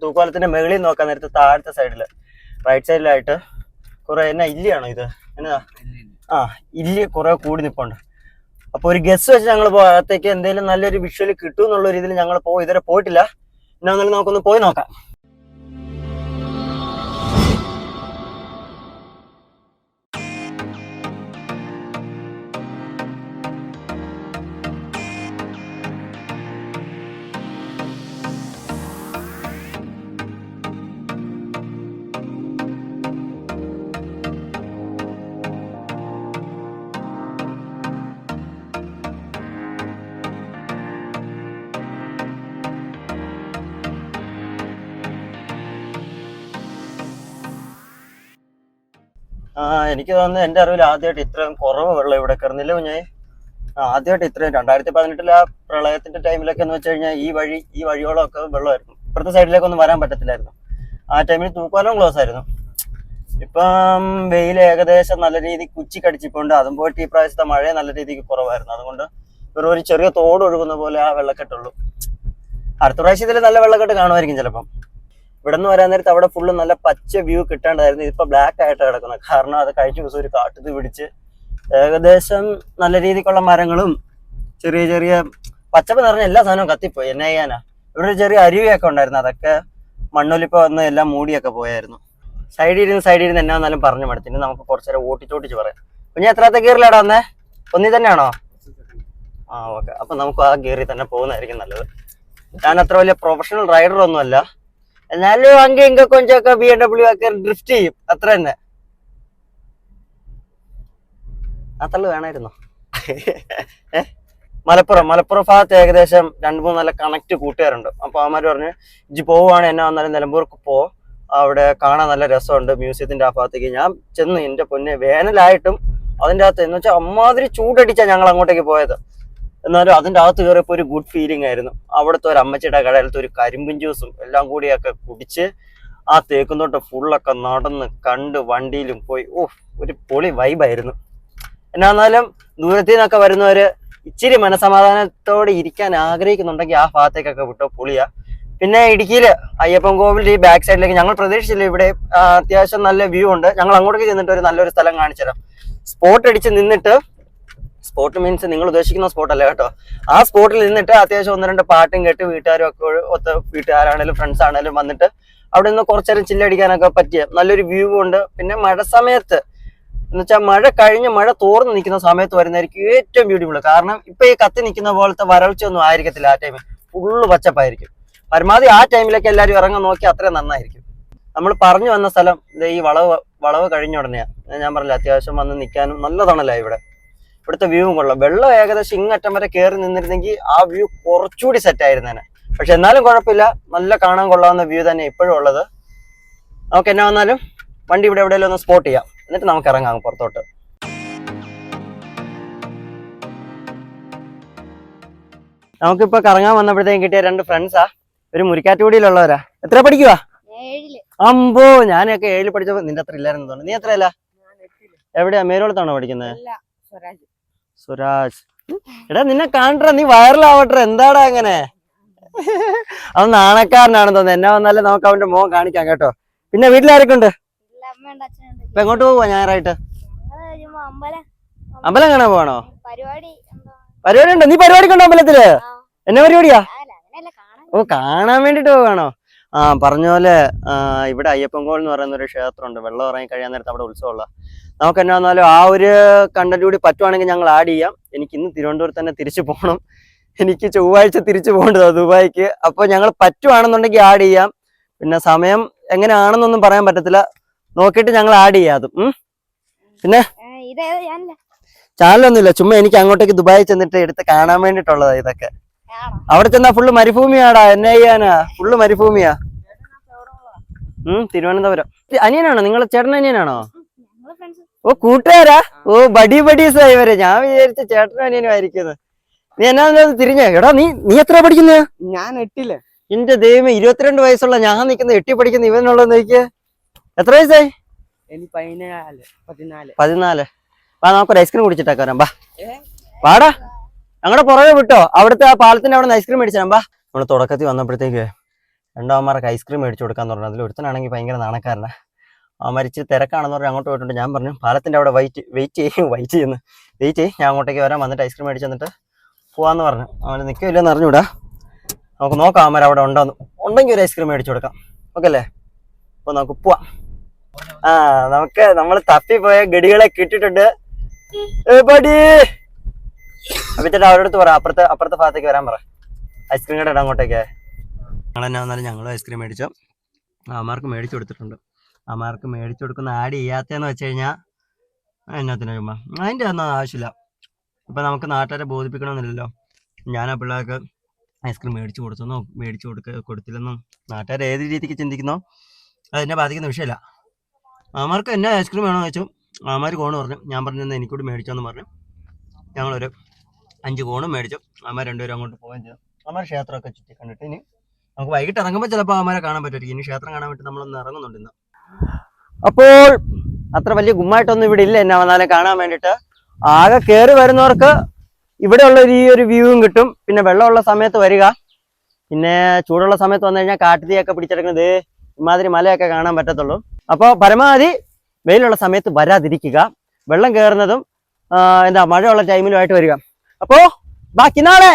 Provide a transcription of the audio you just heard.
തൂക്കുപാലത്തിന്റെ മുകളിൽ നോക്കാൻ നേരത്തെ താഴത്തെ സൈഡില് റൈറ്റ് സൈഡിലായിട്ട് കുറെ എന്നാ ഇല്ലിയാണോ ഇത് എന്നതാ ഇല്ലി കുറെ കൂടി നിപ്പുണ്ട്. അപ്പൊ ഒരു ഗസ് വെച്ച് ഞങ്ങൾ ഭാഗത്തേക്ക് എന്തെങ്കിലും നല്ലൊരു വിഷ്വൽ കിട്ടും എന്നുള്ള രീതിയിൽ ഞങ്ങൾ ഇതുവരെ പോയിട്ടില്ല. എന്നാലും നമുക്കൊന്ന് പോയി നോക്കാം. എനിക്ക് തോന്നുന്നു എൻ്റെ അറിവിൽ ആദ്യമായിട്ട് ഇത്രയും കുറവ് വെള്ളം ഇവിടെ കയറുന്നില്ല കുഞ്ഞേ. ആദ്യമായിട്ട് ഇത്രയും 2018 ആ പ്രളയത്തിന്റെ ടൈമിലൊക്കെ എന്ന് വെച്ച് കഴിഞ്ഞാൽ ഈ വഴിയോളമൊക്കെ വെള്ളമായിരുന്നു. ഇപ്പുറത്തെ സൈഡിലേക്കൊന്നും വരാൻ പറ്റത്തില്ലായിരുന്നു. ആ ടൈമിൽ തൂക്കുപാലം ക്ലോസ് ആയിരുന്നു. ഇപ്പം വെയിൽ ഏകദേശം നല്ല രീതിക്ക് ഉച്ചക്കടിച്ചിപ്പോണ്ട്. അതും പോയിട്ട് ഈ പ്രാവശ്യത്തെ മഴ നല്ല രീതിക്ക് കുറവായിരുന്നു. അതുകൊണ്ട് ഒരു ചെറിയ തോട് ഒഴുകുന്ന പോലെ ആ വെള്ളക്കെട്ടുള്ളൂ. അടുത്ത പ്രാവശ്യത്തിൽ നല്ല വെള്ളക്കെട്ട് കാണുമായിരിക്കും ചിലപ്പം. ഇവിടെ നിന്ന് വരാൻ നേരത്ത് അവിടെ ഫുള്ള് നല്ല പച്ച വ്യൂ കിട്ടേണ്ടതായിരുന്നു. ഇതിപ്പോ ബ്ലാക്ക് ആയിട്ട് കിടക്കുന്നത്. കാരണം അത് കഴിഞ്ഞ ദിവസം ഒരു കാട്ടുതീ പിടിച്ച് ഏകദേശം നല്ല രീതിക്കുള്ള മരങ്ങളും ചെറിയ ചെറിയ പച്ചപ്പ് നിറഞ്ഞ എല്ലാ സാധനവും കത്തിപ്പോയി. എന്നാ ചെയ്യാനാ. ഇവിടെ ഒരു ചെറിയ അരുവിയൊക്കെ ഉണ്ടായിരുന്നു. അതൊക്കെ മണ്ണൊലിപ്പ് വന്ന് എല്ലാം മൂടിയൊക്കെ പോയായിരുന്നു. സൈഡിൽ ഇരുന്ന് എന്നാ വന്നാലും പറഞ്ഞു മടുത്തിന്. നമുക്ക് കുറച്ചേരം ഓട്ടിച്ചോട്ടിച്ച് പറയാം. കുഞ്ഞ് എത്രാത്തെ ഗിയറിലാടാ വന്നേ? ഒന്നി തന്നെയാണോ? ഓക്കെ. അപ്പൊ നമുക്ക് ആ ഗിയറിൽ തന്നെ പോകുന്നതായിരിക്കും നല്ലത്. ഞാൻ അത്ര വലിയ പ്രൊഫഷണൽ റൈഡർ ഒന്നുമല്ല. എന്നാലും ഇങ്ക കൊഞ്ചൊക്കെ BMW ഒക്കെ ഡ്രിഫ്റ്റ് ചെയ്യും. അത്ര തന്നെ. ആ തള്ളു വേണമായിരുന്നോ? മലപ്പുറം ഭാഗത്ത് ഏകദേശം 2-3 നല്ല കണക്ട് കൂട്ടുകാരുണ്ട്. അപ്പൊ അവന്മാര് പറഞ്ഞ് ഇജ്ജ് പോവുകയാണെങ്കിൽ എന്നാ വന്നാലും നിലമ്പൂർക്ക് പോ, അവിടെ കാണാൻ നല്ല രസമുണ്ട് മ്യൂസിയത്തിന്റെ ആ ഭാഗത്തേക്ക്. ഞാൻ ചെന്ന് എന്റെ പൊന്നെ വേനലായിട്ടും അതിൻ്റെ അകത്ത് എന്ന് വെച്ചാൽ അമ്മാതിരി ചൂടടിച്ചാ ഞങ്ങൾ അങ്ങോട്ടേക്ക് പോയത്. എന്നാലും അതിൻ്റെ അകത്ത് കയറിയപ്പോൾ ഒരു ഗുഡ് ഫീലിംഗ് ആയിരുന്നു. അവിടുത്തെ ഒരു അമ്മച്ചിയുടെ കടയിലത്തെ ഒരു കരിമ്പിൻ ജ്യൂസും എല്ലാം കൂടിയൊക്കെ കുടിച്ച് ആ തേക്കുന്തോട്ടം ഫുള്ളൊക്കെ നടന്ന് കണ്ട് വണ്ടിയിലും പോയി. ഒരു പൊളി വൈബായിരുന്നു. എന്നാലും ദൂരത്തു നിന്നൊക്കെ വരുന്നവര് ഇച്ചിരി മനസമാധാനത്തോടെ ഇരിക്കാൻ ആഗ്രഹിക്കുന്നുണ്ടെങ്കിൽ ആ ഭാഗത്തേക്കൊക്കെ വിട്ടോ പൊളിയാ. പിന്നെ ഇടുക്കിയില് അയ്യപ്പൻ കോവിൽ ഈ ബാക്ക് സൈഡിലേക്ക് ഞങ്ങൾ പ്രതീക്ഷിച്ചില്ല. ഇവിടെ അത്യാവശ്യം നല്ല വ്യൂ ഉണ്ട്. ഞങ്ങൾ അങ്ങോട്ടേക്ക് ചെന്നിട്ട് ഒരു നല്ലൊരു സ്ഥലം കാണിച്ചുതരാം. സ്പോട്ട് അടിച്ച് നിന്നിട്ട്, സ്പോട്ട് മീൻസ് നിങ്ങൾ ഉദ്ദേശിക്കുന്ന സ്പോട്ടല്ല കേട്ടോ, ആ സ്പോട്ടിൽ നിന്നിട്ട് അത്യാവശ്യം 1-2 പാട്ടും കേട്ട് വീട്ടുകാരും ഒക്കെ വീട്ടുകാരാണേലും ഫ്രണ്ട്സ് ആണേലും വന്നിട്ട് അവിടെ നിന്ന് കുറച്ചേരം ചില്ലടിക്കാനൊക്കെ പറ്റിയ നല്ലൊരു വ്യൂ ഉണ്ട്. പിന്നെ മഴ സമയത്ത് എന്ന് വെച്ചാൽ മഴ കഴിഞ്ഞ് മഴ തോർന്ന് നിൽക്കുന്ന സമയത്ത് വരുന്നതായിരിക്കും ഏറ്റവും ബ്യൂട്ടിഫുൾ. കാരണം ഇപ്പൊ ഈ കത്തി നിൽക്കുന്ന പോലത്തെ വരൾച്ച ഒന്നും ആയിരിക്കത്തില്ല. ആ ടൈമിൽ ഫുള്ള് പച്ചപ്പായിരിക്കും. പരമാവധി ആ ടൈമിലൊക്കെ എല്ലാവരും ഇറങ്ങാൻ നോക്കി അത്രയും നന്നായിരിക്കും. നമ്മൾ പറഞ്ഞു വന്ന സ്ഥലം ഈ വളവ് കഴിഞ്ഞ ഉടനെയാണ്. ഞാൻ പറഞ്ഞില്ല, അത്യാവശ്യം വന്ന് നിൽക്കാനും നല്ലതാണല്ലോ ഇവിടെ. ഇവിടുത്തെ വ്യൂവും കൊള്ളാം. വെള്ളം ഏകദേശം ഇങ്ങറ്റം വരെ കയറി നിന്നിരുന്നെങ്കിൽ ആ വ്യൂ കുറച്ചുകൂടി സെറ്റ് ആയിരുന്നേനെ. പക്ഷെ എന്നാലും കുഴപ്പമില്ല, നല്ല കാണാൻ കൊള്ളാവുന്ന വ്യൂ തന്നെ ഇപ്പോഴും ഉള്ളത്. നമുക്ക് എന്നാ വന്നാലും വണ്ടി ഇവിടെ എവിടെയെങ്കിലും ഒന്ന് സ്പോട്ട് ചെയ്യാം, എന്നിട്ട് നമുക്ക് ഇറങ്ങാം പുറത്തോട്ട്. നമുക്കിപ്പോ കറങ്ങാൻ വന്നപ്പോഴത്തേക്കും കിട്ടിയ 2 ഫ്രണ്ട്സാ. ഒരു മുരിക്കാറ്റുകുടിയിലുള്ളവരാ. എത്ര പഠിക്കുവാ? അമ്പോ, ഞാനൊക്കെ 7 പഠിച്ചപ്പോ നിന്റെ അത്ര ഇല്ലായിരുന്നു തോന്നുന്നു. നീ എത്രയല്ല? എവിടെയാ? മേലോളത്താണോ പഠിക്കുന്നത്? സുരാജ്. എടാ നിന്നെ കാണട്ടെ, നീ വൈറലാവട്ടെ. എന്താടാ അങ്ങനെ? അവൻ നാണക്കാരനാണെന്ന് തോന്നുന്നു. എന്നാ വന്നാലും നമുക്ക് അവന്റെ മോൻ കാണിക്കാം കേട്ടോ. പിന്നെ വീട്ടിലാരൊക്കെ ഉണ്ട്? ഇപ്പൊ എങ്ങോട്ട് പോവാ ഞായറായിട്ട്? അമ്പലം കാണാൻ പോവാണോ? പരിപാടി ഉണ്ടോ? നീ പരിപാടിക്കുണ്ടോ അമ്പലത്തില്? എന്നാ പരിപാടിയാ? കാണാൻ വേണ്ടിട്ട് പോവാണോ? പറഞ്ഞ പോലെ ഇവിടെ അയ്യപ്പൻകോൾ എന്ന് പറയുന്ന ഒരു ക്ഷേത്രമുണ്ട്. വെള്ളം ഇറങ്ങി കഴിയാൻ നേരത്തെ അവിടെ ഉത്സവമുള്ള. നമുക്ക് എന്നാ വന്നാലും ആ ഒരു കണ്ടന്റ് കൂടി പറ്റുവാണെങ്കിൽ ഞങ്ങൾ ആഡ് ചെയ്യാം. എനിക്ക് ഇന്ന് തിരുവനന്തപുരത്ത് തന്നെ തിരിച്ചു പോകണം. എനിക്ക് ചൊവ്വാഴ്ച തിരിച്ചു പോകേണ്ടതാ ദുബായിക്ക്. അപ്പൊ ഞങ്ങൾ പറ്റുവാണെന്നുണ്ടെങ്കിൽ ആഡ് ചെയ്യാം. പിന്നെ സമയം എങ്ങനെയാണെന്നൊന്നും പറയാൻ പറ്റത്തില്ല. നോക്കിയിട്ട് ഞങ്ങൾ ആഡ് ചെയ്യാം അതും. പിന്നെ ചാനലൊന്നുമില്ല, ചുമ്മാ എനിക്ക് അങ്ങോട്ടേക്ക് ദുബായിൽ ചെന്നിട്ട് എടുത്ത് കാണാൻ വേണ്ടിട്ടുള്ളതാ ഇതൊക്കെ. അവിടെ ചെന്നാ ഫുള്ള് മരുഭൂമിയാടാ. എന്നാ ചെയ്യാനാ, ഫുള്ള് മരുഭൂമിയാ. തിരുവനന്തപുരം. അനിയനാണോ? നിങ്ങളെ ചേട്ടൻ അനിയനാണോ? കൂട്ടുകാരാ? ബഡീസാ ഇവര്. ഞാൻ വിചാരിച്ച ചേട്ടനും അനിയനും ആയിരിക്കുന്നത്. നീ എന്നാ തിരിഞ്ഞേ? എടാ നീ എത്ര പഠിക്കുന്നത്? ഞാൻ 8ല്. എന്റെ ദൈവം, 22 വയസ്സുള്ള ഞാൻ നിൽക്കുന്ന 8 പഠിക്കുന്ന ഇവനുള്ളത് നോക്കിയേ. എത്ര വയസ്സായി? 14. നമുക്കൊരു ഐസ്ക്രീം കുടിച്ചിട്ടേക്ക് വരാം. വാടാ, ഞങ്ങളുടെ പുറകെ വിട്ടോ. അവിടുത്തെ ആ പാലത്തിന്റെ അവിടെ നിന്ന് ഐസ്ക്രീം മേടിച്ചാ. നമ്മള് തുടക്കത്തിൽ വന്നപ്പോഴത്തേക്ക് രണ്ടാമന്മാർക്ക് ഐസ്ക്രീം മേടിച്ചു കൊടുക്കാന്ന് പറഞ്ഞു. അതിൽ ഒരുത്തനാണെങ്കിൽ ഭയങ്കര നാണക്കാരനാ. അവന്മാർ ഇച്ചിരി തിരക്കാണെന്ന് പറഞ്ഞ് അങ്ങോട്ട് പോയിട്ടുണ്ട്. ഞാൻ പറഞ്ഞു പാലത്തിൻ്റെ അവിടെ വെയിറ്റ് ചെയ്യും, ഞാൻ അങ്ങോട്ടേക്ക് വരാൻ, വന്നിട്ട് ഐസ്ക്രീം മേടിച്ച് തന്നിട്ട് പോവാന്ന് പറഞ്ഞു. അവന് നിൽക്കില്ലെന്ന് അറിഞ്ഞൂടാ. നമുക്ക് നോക്കാം അവന്മാർ അവിടെ ഉണ്ടെങ്കിൽ ഒരു ഐസ്ക്രീം മേടിച്ചു കൊടുക്കാം. ഓക്കെ അല്ലേ? അപ്പോൾ നമുക്ക് പോവാം. നമ്മൾ തപ്പിപ്പോയ ഗഡികളെ കിട്ടിയിട്ടുണ്ട്. അപ്പിച്ചിട്ട് അവരുടെ അടുത്ത് പറ, അപ്പുറത്തെ ഭാഗത്തേക്ക് വരാൻ പറ. ഐസ്ക്രീം കട അങ്ങോട്ടേക്ക്. ഞങ്ങൾ എന്നാ വന്നാലും ഞങ്ങളും ഐസ്ക്രീം മേടിച്ചു. അവന്മാർക്ക് മേടിച്ചു കൊടുത്തിട്ടുണ്ട്. അവന്മാർക്ക് മേടിച്ചു കൊടുക്കുന്ന ആഡ് ചെയ്യാത്തതെന്ന് വെച്ച് കഴിഞ്ഞാൽ എന്നാത്തിന് ചുമ്മാ അതിൻ്റെ ഒന്നും ആവശ്യമില്ല. ഇപ്പം നമുക്ക് നാട്ടുകാരെ ബോധിപ്പിക്കണമെന്നില്ലല്ലോ. ഞാൻ ആ പിള്ളേർക്ക് ഐസ്ക്രീം മേടിച്ചു കൊടുത്തില്ലെന്നും നാട്ടുകാർ ഏത് രീതിക്ക് ചിന്തിക്കുന്നോ അതെന്നെ ബാധിക്കുന്ന വിഷയമല്ല. അവന്മാർക്ക് എന്നെ ഐസ്ക്രീം വേണമെന്ന് വെച്ചു. അവന്മാർ കോണ് പറഞ്ഞു. ഞാൻ പറഞ്ഞു എനിക്കൂടി മേടിച്ചോന്ന് പറഞ്ഞു. ഞങ്ങളൊരു 5 കോണും മേടിച്ചു. അവന്മാർ രണ്ടുപേരും അങ്ങോട്ട് പോവുകയും ചെയ്തു. അവന്മാർ ക്ഷേത്രമൊക്കെ ചുറ്റി കണ്ടിട്ട് ഇനി നമുക്ക് വൈകിട്ട് ഇറങ്ങുമ്പോൾ ചിലപ്പോൾ അവന്മാരെ കാണാൻ പറ്റുമായിരിക്കും. ഇനി ക്ഷേത്രം കാണാൻ വേണ്ടി നമ്മളൊന്ന് ഇറങ്ങുന്നുണ്ട് ഇന്ന്. അപ്പോൾ അത്ര വലിയ ഗുമ്മായിട്ടൊന്നും ഇവിടെ ഇല്ല എന്നെ വന്നാലും കാണാൻ വേണ്ടിയിട്ട്. ആകെ കയറി വരുന്നവർക്ക് ഇവിടെയുള്ള ഈ ഒരു വ്യൂവും കിട്ടും. പിന്നെ വെള്ളമുള്ള സമയത്ത് വരിക, പിന്നെ ചൂടുള്ള സമയത്ത് വന്നു കഴിഞ്ഞാൽ കാട്ടുതീയൊക്കെ പിടിച്ചെടുക്കുന്നത് ഇമാതിരി മലയൊക്കെ കാണാൻ പറ്റത്തുള്ളൂ. അപ്പോൾ പരമാവധി വെയിലുള്ള സമയത്ത് വരാതിരിക്കുക. വെള്ളം കയറുന്നതും മഴയുള്ള ടൈമിലുമായിട്ട് വരിക. അപ്പോൾ ബാക്കി നാളെ